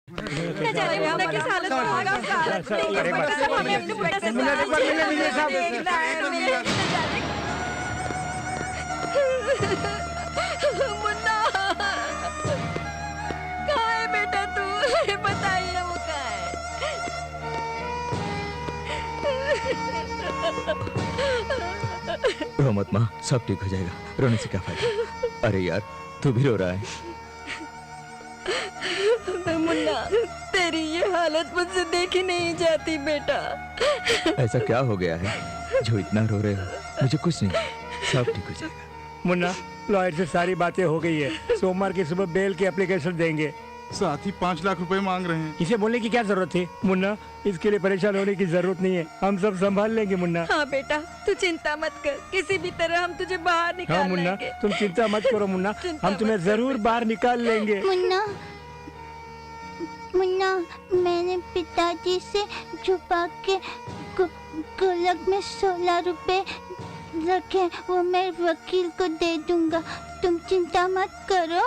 न जाने मुन्ना किस हालत में होगा। सब हमें अपने बेटे से देखना है। मुन्ना कहाँ है बेटा तू? बताइए ना, वो कहाँ है? रो मत माँ, सब ठीक हो जाएगा। रोने से क्या फायदा? अरे यार, तू भी रो रहा है। मुन्ना, तेरी ये हालत मुझसे देखी नहीं जाती बेटा। ऐसा क्या हो गया है जो इतना रो रहे हो? मुझे कुछ नहीं, सब ठीक हो जाएगा। मुन्ना, लॉयर से सारी बातें हो गई है। सोमवार की सुबह बेल की एप्लीकेशन देंगे। साथ ही 5 लाख रुपए मांग रहे हैं। इसे बोलने की क्या जरूरत थी? मुन्ना, इसके लिए परेशान होने की जरूरत नहीं है, हम सब संभाल लेंगे। मुन्ना हाँ बेटा, तू चिंता मत कर, किसी भी तरह हम तुझे बाहर निकाल हाँ मुन्ना, लेंगे। तुम चिंता मत करो मुन्ना, हम तुम्हें जरूर बाहर निकाल लेंगे। मुन्ना, मुन्ना, मैंने पिताजी से छुपा के गुल्लक में 16 रुपए रखे, वो मैं वकील को दे दूंगा, तुम चिंता मत करो।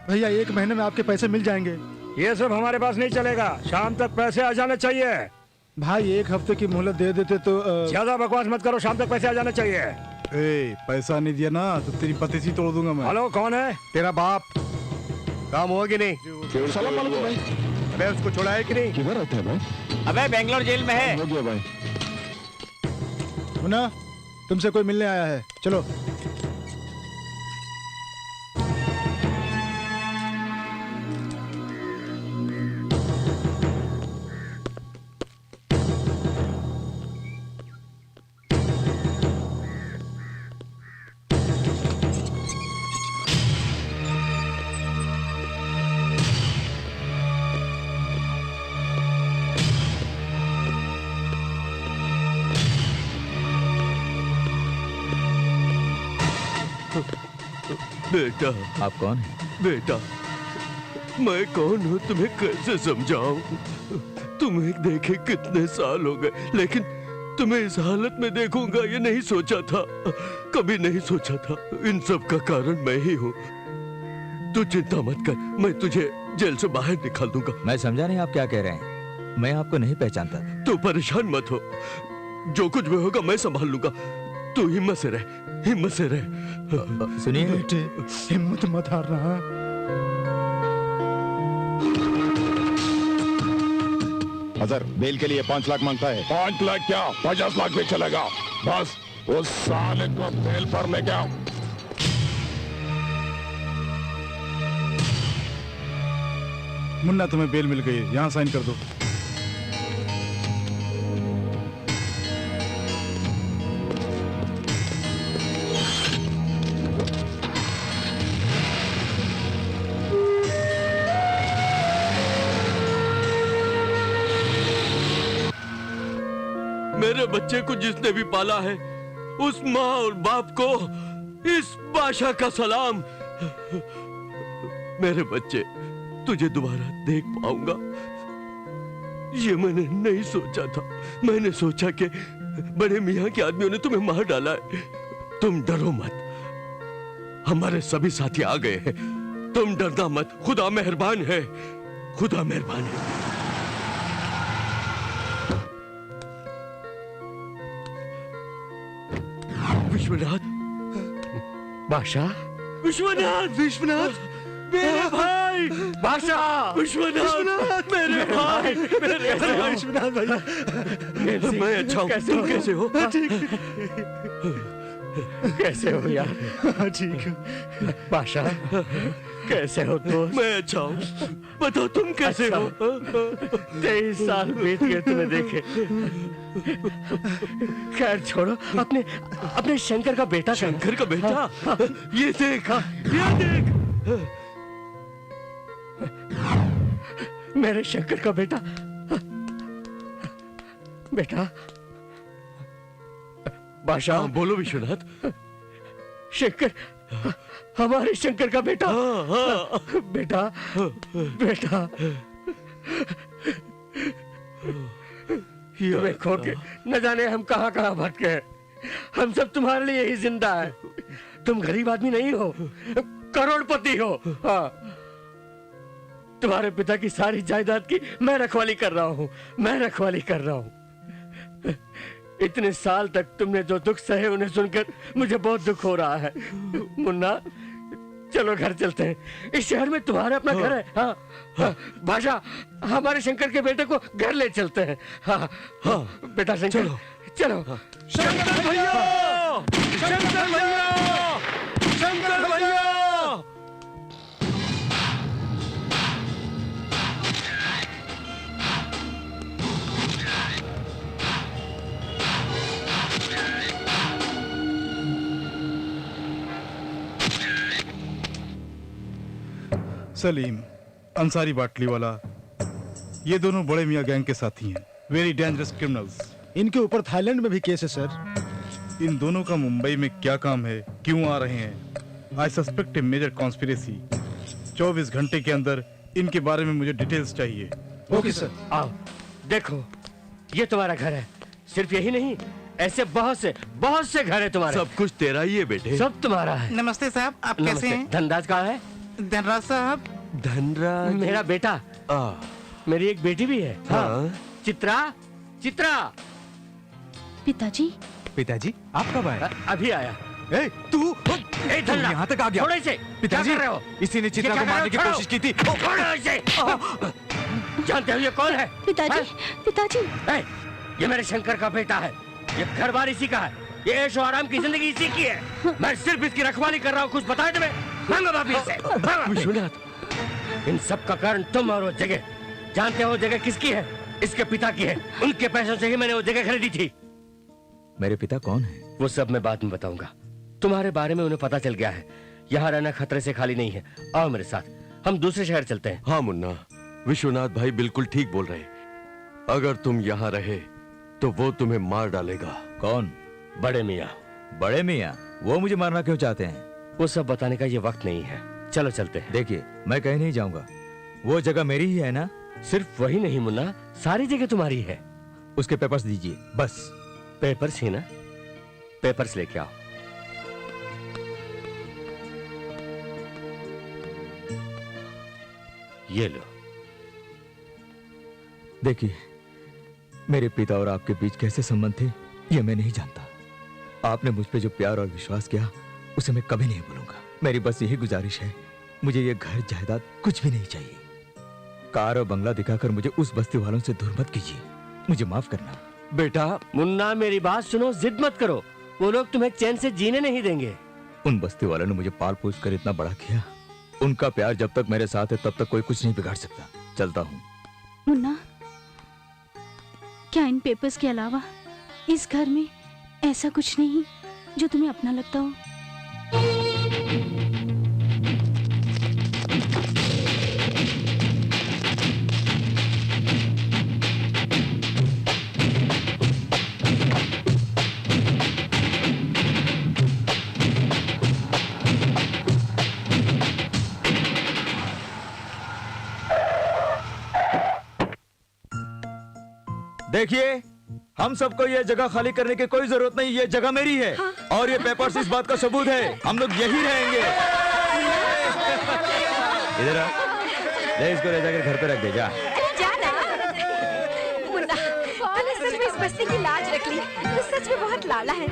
भैया 1 महीने में आपके पैसे मिल जाएंगे। ये सब हमारे पास नहीं चलेगा, शाम तक पैसे आ जाने चाहिए। भाई 1 हफ्ते की मोहलत दे देते तो ज्यादा बकवास मत करो, शाम तक पैसे आ जाने चाहिए। पैसा नहीं दिया ना तो तेरी पतीसी तोड़ दूंगा मैं। हेलो, कौन है? तेरा बाप। काम हुआ कि नहीं? सलाम वालेकुम भाई। अबे उसको छोड़ा है कि नहीं? किधर रहते हैं भाई? अबे बेंगलोर जेल में है। हो गया भाई। मुन्ना, तुमसे कोई मिलने आया है, चलो। बेटा, आप कौन है? बेटा, मैं कौन हूँ तुम्हें कैसे समझाऊं? तुम्हें देखे कितने साल हो गए, लेकिन तुम्हें इस हालत में देखूंगा ये नहीं सोचा था, कभी नहीं सोचा था। इन सब का कारण मैं ही हूँ। तू चिंता मत कर, मैं तुझे जेल से बाहर निकाल दूंगा। मैं समझा नहीं आप क्या कह रहे हैं। मैं आपको नहीं पहचानता। तू परेशान मत हो, जो कुछ भी होगा मैं संभाल लूंगा। तू हिम्मत से रह, हिम्मत से रह। सुनिए बेटे, हिम्मत मत हारना। अजहर बेल के लिए 5 लाख मांगता है। 5 लाख क्या, 50 लाख भी चलेगा। बस उस साले को बेल पर ले जाओ। मुन्ना, तुम्हें बेल मिल गई, यहाँ साइन कर दो। मेरे बच्चे को जिसने भी पाला है, उस माँ और बाप को इस बादशाह का सलाम। मेरे बच्चे, तुझे दोबारा देख पाऊंगा ये मैंने नहीं सोचा था। मैंने सोचा कि बड़े मियाँ के आदमियों ने तुम्हें मार डाला है। तुम डरो मत, हमारे सभी साथी आ गए हैं। तुम डरना मत, खुदा मेहरबान है, खुदा मेहरबान है। विश्वनाथ, बादशाह, विश्वनाथ, विश्वनाथ, मेरे भाई, बादशाह, विश्वनाथ, मेरे भाई, मेरे भाई, विश्वनाथ भाई। मैं अच्छा हूँ, तुम कैसे हो? कैसे हो यार? ठीक है। बादशाह, कैसे हो तो? मैं अच्छा हूँ, बताओ तुम कैसे हो? 23 साल बीत गए तुम्हें देखे। खैर छोड़ो, अपने शंकर का बेटा। शंकर का बेटा? ये देख, ये देख, मेरे शंकर का बेटा। बेटा, बादशाह। हाँ, बोलो विश्वनाथ। शंकर, हमारे शंकर का बेटा। बेटा, बेटा, तुम्हें खो के न जाने हम कहाँ कहाँ भटके हैं। हम सब तुम्हारे लिए ही जिंदा है। तुम गरीब आदमी नहीं हो, करोड़पति हो। हाँ, तुम्हारे पिता की सारी जायदाद की मैं रखवाली कर रहा हूँ, मैं रखवाली कर रहा हूँ। इतने साल तक तुमने जो दुख सहे उन्हें सुनकर मुझे बहुत दुख हो रहा है। मुन्ना, चलो घर चलते हैं। इस शहर में तुम्हारा अपना घर है। हाँ, हाँ, भाषा, हमारे शंकर के बेटे को घर ले चलते हैं। हाँ, हाँ, बेटा शंकर, चलो, चलो। शंकर भैया, शंकर भैया, शंकर भैया। सलीम, अंसारी बाटली वाला, ये दोनों बड़े मियाँ गैंग के साथी हैं। Very dangerous criminals. इनके ऊपर थाईलैंड में भी केस है सर। इन दोनों का मुंबई में क्या काम है, क्यों आ रहे हैं? I suspect a major conspiracy. 24 घंटे के अंदर इनके बारे में मुझे डिटेल्स चाहिए। Okay sir. आओ, देखो, ये तुम्हारा घर है। सिर्फ यही नहीं, ऐसे बहुत से घर है तुम्हारे। सब कुछ तेरा ही है बेटे, सब तुम्हारा है। नमस्ते साहब, आप कैसे हैं? धनराज कहाँ है? धनराज साहब? धनराज मेरा बेटा। मेरी एक बेटी भी है। हाँ। चित्रा, चित्रा। पिताजी। पिताजी, आप कब आए? अभी आया। ए, तू यहाँ तक आ गया? थोड़े से पिताजी, क्या कर रहे हो? इसी ने चित्रा को मारने की कोशिश की थी। जानते हो ये कौन है? पिताजी, पिताजी। ये मेरे शंकर का बेटा है। ये घर बार इसी का है। ये ऐशो आराम की जिंदगी इसी की है। मैं सिर्फ इसकी रखवाली कर रहा हूँ। कुछ बताए तुम्हें? मांगो वापिस से। विश्वनाथ, इन सब का कारण तुम और वो जगह। जानते हो जगह किसकी है? इसके पिता की है। उनके पैसों से ही मैंने वो जगह खरीदी थी। मेरे पिता कौन है? वो सब मैं बाद में बताऊंगा। तुम्हारे बारे में उन्हें पता चल गया है। यहाँ रहना खतरे से खाली नहीं है। आओ मेरे साथ, हम दूसरे शहर चलते हैं। हाँ मुन्ना, विश्वनाथ भाई बिल्कुल ठीक बोल रहे। अगर तुम यहाँ रहे तो वो तुम्हें मार डालेगा। कौन? बड़े मियाँ। बड़े मियाँ? वो मुझे मारना क्यों चाहते हैं? वो सब बताने का ये वक्त नहीं है। चलो चलते हैं। देखिए, मैं कहीं नहीं जाऊंगा। वो जगह मेरी ही है ना? सिर्फ वही नहीं मुन्ना, सारी जगह तुम्हारी है। उसके पेपर्स दीजिए, बस। पेपर्स ही ना? पेपर्स लेके आओ। ये लो। देखिए, मेरे पिता और आपके बीच कैसे संबंध थे ये मैं नहीं जानता। आपने मुझ पे जो प्यार और विश्वास किया उसे मैं कभी नहीं भूलूंगा। मेरी बस यही गुजारिश है, मुझे ये घर जायदाद कुछ भी नहीं चाहिए। कार और बंगला दिखाकर मुझे उस बस्ती वालों से दूर मत कीजिए। मुझे माफ करना। बेटा मुन्ना, मेरी बात सुनो, जिद मत करो। वो लोग तुम्हें चैन से जीने नहीं देंगे। उन बस्ती वालों ने मुझे पाल पोस कर इतना बड़ा किया। उनका प्यार जब तक मेरे साथ है तब तक कोई कुछ नहीं बिगाड़ सकता। चलता हूँ। मुन्ना, क्या इन पेपर्स के अलावा इस घर में ऐसा कुछ नहीं जो तुम्हें अपना लगता हो? देखिए, हम सबको ये जगह खाली करने की कोई जरूरत नहीं। ये जगह मेरी है। हाँ? और ये पेपर्स इस बात का सबूत है। हम लोग यही रहेंगे। इधर आ, ले इसको ले जाकर घर पे रख दे। जा। जा ना। मुन्ना, तूने सच में इस बस्ती की लाज रख ली। तू सच में बहुत लाला है।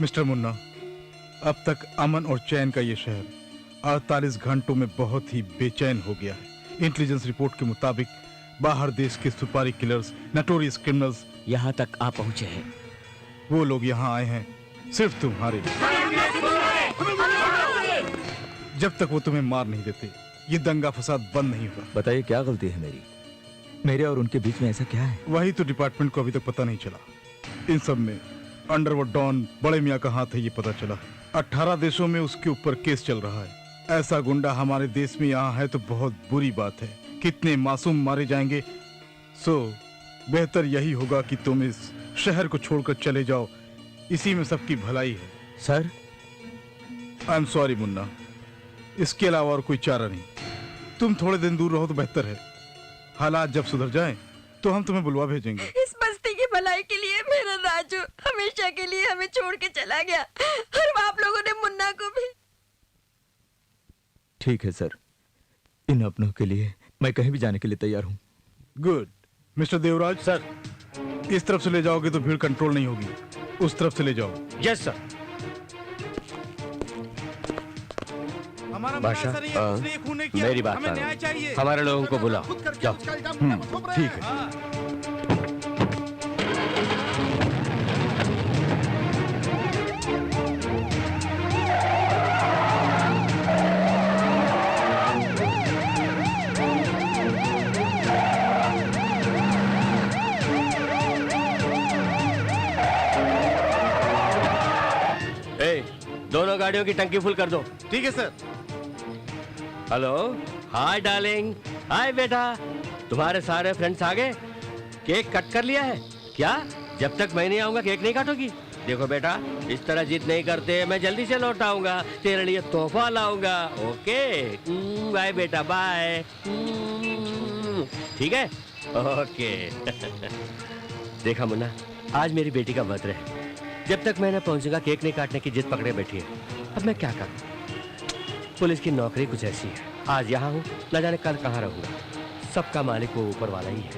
मिस्टर मुन्ना, अब तक अमन और चैन का ये शहर 48 घंटों में बहुत ही बेचैन हो गया है। इंटेलिजेंस रिपोर्ट के मुताबिक बाहर देश के सुपारी किलर्स, नटोरियस क्रिमिनल्स यहाँ तक आ पहुँचे हैं। वो लोग यहाँ आए हैं सिर्फ तुम्हारे लिए। जब तक वो तुम्हें मार नहीं देते ये दंगा फसाद बंद नहीं होगा। बताइए, क्या गलती है मेरी? मेरे और उनके बीच में ऐसा क्या है? वही तो डिपार्टमेंट को अभी तक पता नहीं चला। इन सब में अंडरवर्ल्ड डॉन बड़े मियाँ का हाथ है, ये पता चला। 18 देशों में उसके ऊपर केस चल रहा है। ऐसा गुंडा हमारे देश में यहाँ है तो बहुत बुरी बात है। कितने मासूम मारे जाएंगे। सो बेहतर यही होगा कि तुम इस शहर को छोड़कर चले जाओ, इसी में सबकी भलाई है। Sir, I am sorry Munna, इसके अलावा और कोई चारा नहीं। तुम थोड़े दिन दूर रहो तो बेहतर है। हालात जब सुधर जाएं तो हम तुम्हें बुलवा भेजेंगे। इस बस्ती की भलाई के लिए मेरा राजू हमेशा के लिए हमें छोड़ के चला गया, और आप लोगों ने मुन्ना को भी। ठीक है सर, इन अपनों के लिए मैं कहीं भी जाने के लिए तैयार हूँ। गुड। मिस्टर देवराज सर, इस तरफ से ले जाओगे तो भीड़ कंट्रोल नहीं होगी, उस तरफ से ले जाओ। Yes sir. बादशाह, मेरी बात हमारे लोगों को बुलाओ। जाओ। ठीक है। दोनों गाड़ियों की टंकी फुल कर दो। ठीक है सर। हेलो, हाय डार्लिंग, हाय बेटा, तुम्हारे सारे फ्रेंड्स आ गए? केक कट कर लिया है क्या? जब तक मैं नहीं आऊंगा केक नहीं काटोगी? देखो बेटा, इस तरह जिद नहीं करते, मैं जल्दी से लौट आऊंगा, तेरे लिए तोहफा लाऊंगा। ओके बाय बेटा, बाय। ठीक है, ओके। देखा मुन्ना, आज मेरी बेटी का बर्थडे है। जब तक मैं न पहुंचूंगा केक नहीं काटने की जिद पकड़े बैठी है। अब मैं क्या करूं? पुलिस की नौकरी कुछ ऐसी है, आज यहाँ हूँ, न जाने कल कहाँ रहूंगा। सबका मालिक वो ऊपर वाला ही है।